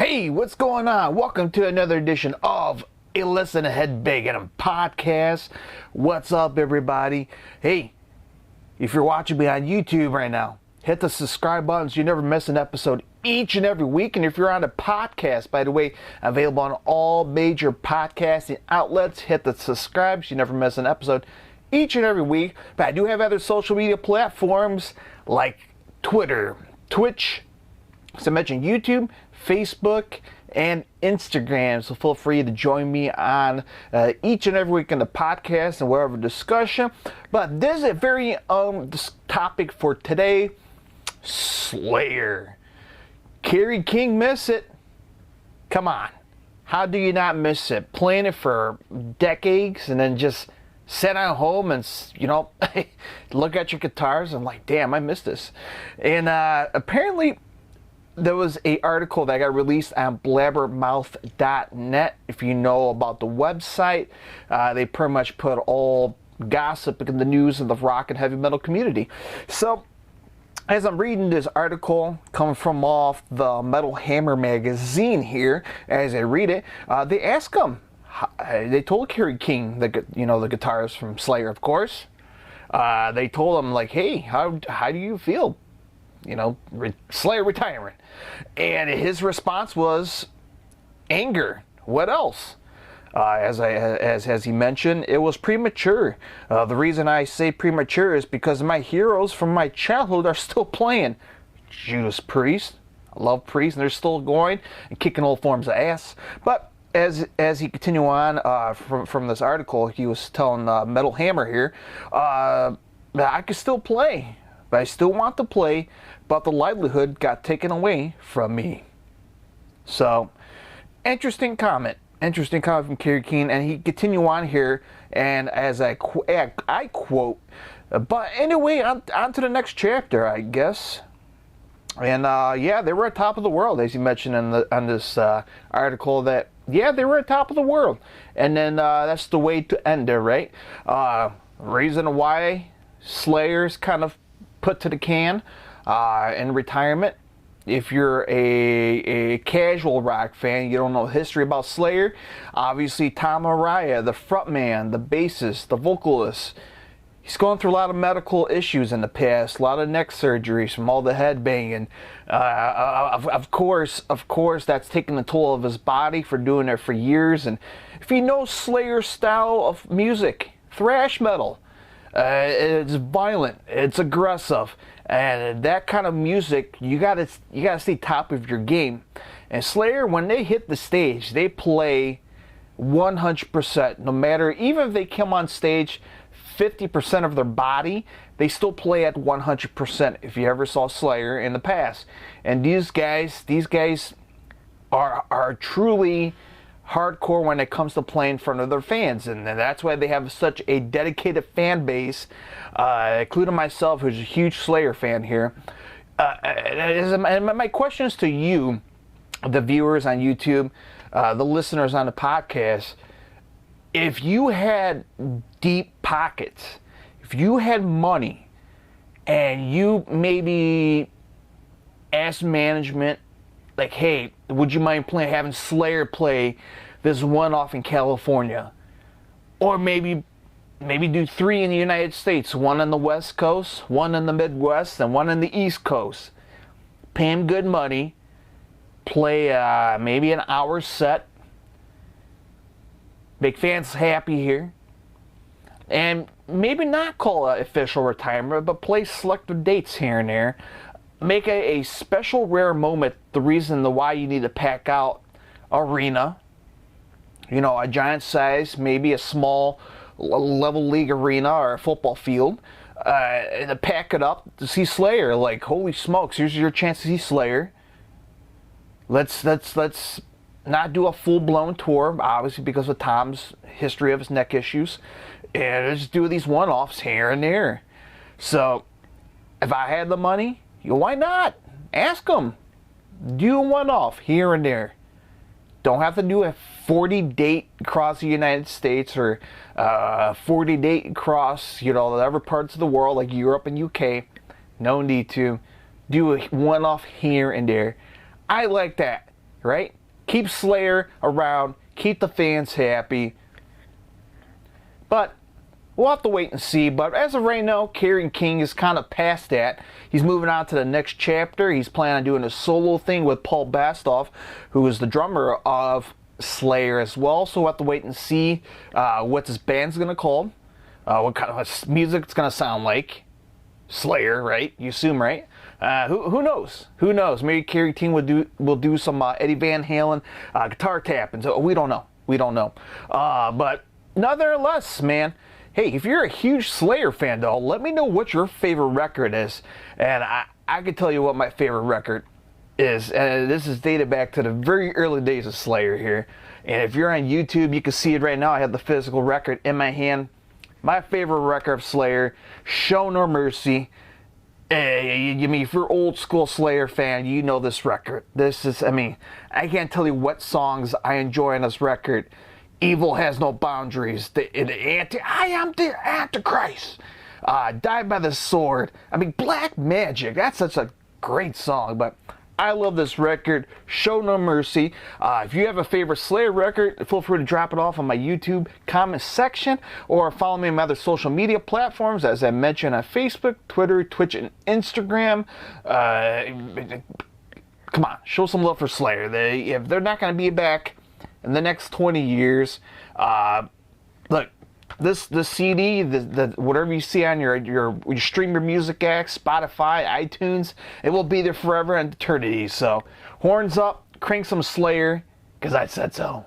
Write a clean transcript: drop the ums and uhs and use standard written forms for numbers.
Hey, what's going on? Welcome to another edition of a Listen Ahead Big and podcast. What's up, everybody? Hey, if you're watching me on YouTube right now, hit the subscribe button so you never miss an episode each and every week. And if you're on a podcast, by the way, available on all major podcasting outlets, hit the subscribe so you never miss an episode each and every week. But I do have other social media platforms like Twitter, Twitch, as I mentioned, YouTube, Facebook, and Instagram. So feel free to join me on each and every week in the podcast and wherever discussion. But this is a very this topic for today. Slayer. Kerry King miss it? Come on. How do you not miss it? Playing it for decades and then just sit at home and, look at your guitars and like, damn, I missed this. And apparently there was an article that got released on blabbermouth.net. If you know about the website, they pretty much put all gossip in the news of the rock and heavy metal community. So as I'm reading this article coming from off the Metal Hammer magazine here, as I read it, they asked him, they told Kerry King, the guitarist from Slayer, of course, they told him like, hey, how do you feel? Slayer retirement. And his response was anger. What else? As he mentioned, it was premature. The reason I say premature is because my heroes from my childhood are still playing. Judas Priest. I love Priest, and they're still going and kicking all forms of ass. But as he continued on from this article, he was telling Metal Hammer here that I could still play. But I still want to play, but the livelihood got taken away from me. So, interesting comment from Kerry King, and he continued on here, and as I quote, but anyway, on to the next chapter, I guess. And they were at top of the world, as you mentioned on this article, that they were at top of the world, and then that's the way to end it, right? Reason why Slayer's kind of put to the can in retirement. If you're a casual rock fan, you don't know history about Slayer, obviously Tom Araya, the frontman, the bassist, the vocalist, he's gone through a lot of medical issues in the past, a lot of neck surgeries from all the headbanging. Of course, that's taken the toll of his body for doing it for years. And if you know Slayer's style of music, thrash metal, it's violent, it's aggressive, and that kind of music, you gotta stay top of your game. And Slayer, when they hit the stage, they play 100%. No matter, even if they come on stage 50% of their body, they still play at 100%. If you ever saw Slayer in the past, and these guys are truly hardcore when it comes to playing in front of their fans, and that's why they have such a dedicated fan base, including myself, who's a huge Slayer fan here. And my question is to you, the viewers on YouTube, the listeners on the podcast: if you had deep pockets, if you had money, and you maybe asked management, like, hey, would you mind having Slayer play this one-off in California? Or maybe do 3 in the United States, 1 on the West Coast, 1 in the Midwest, and 1 on the East Coast. Pay him good money, play maybe an hour set, make fans happy here, and maybe not call it official retirement, but play selected dates here and there. Make a special rare moment the reason why you need to pack out arena, a giant size, maybe a small level league arena or a football field, and to pack it up to see Slayer. Like, holy smokes, here's your chance to see Slayer. Let's not do a full-blown tour, obviously because of Tom's history of his neck issues, and let's do these one-offs here and there. So if I had the money, why not? Ask them. Do a one-off here and there. Don't have to do a 40-date across the United States or 40-date across, the other parts of the world like Europe and UK. No need to. Do a one-off here and there. I like that, right? keep Slayer around, keep the fans happy. But we'll have to wait and see. But as of right now, Kerry King is kind of past that. He's moving on to the next chapter. He's planning on doing a solo thing with Paul Bastoff, who is the drummer of Slayer as well. So we'll have to wait and see what this band's going to call, what kind of music it's going to sound like. Slayer, right? You assume, right? Who knows? Who knows? Maybe Kerry King will do some Eddie Van Halen guitar tapping. So we don't know. We don't know. But nonetheless, man. Hey, if you're a huge Slayer fan, though, let me know what your favorite record is. And I can tell you what my favorite record is. And this is dated back to the very early days of Slayer here. And if you're on YouTube, you can see it right now. I have the physical record in my hand. My favorite record of Slayer, Show No Mercy. If you're old school Slayer fan, you know this record. This is, I can't tell you what songs I enjoy on this record. Evil Has No Boundaries. I Am the Antichrist. Die by the Sword. Black Magic. That's such a great song. But I love this record. Show No Mercy. If you have a favorite Slayer record, feel free to drop it off on my YouTube comment section. Or follow me on my other social media platforms. As I mentioned on Facebook, Twitter, Twitch, and Instagram. Come on. Show some love for Slayer. If they're not going to be back in the next 20 years, look, this CD, whatever you see on your stream your music acts, Spotify, iTunes, it will be there forever and eternity. So, horns up, crank some Slayer, because I said so.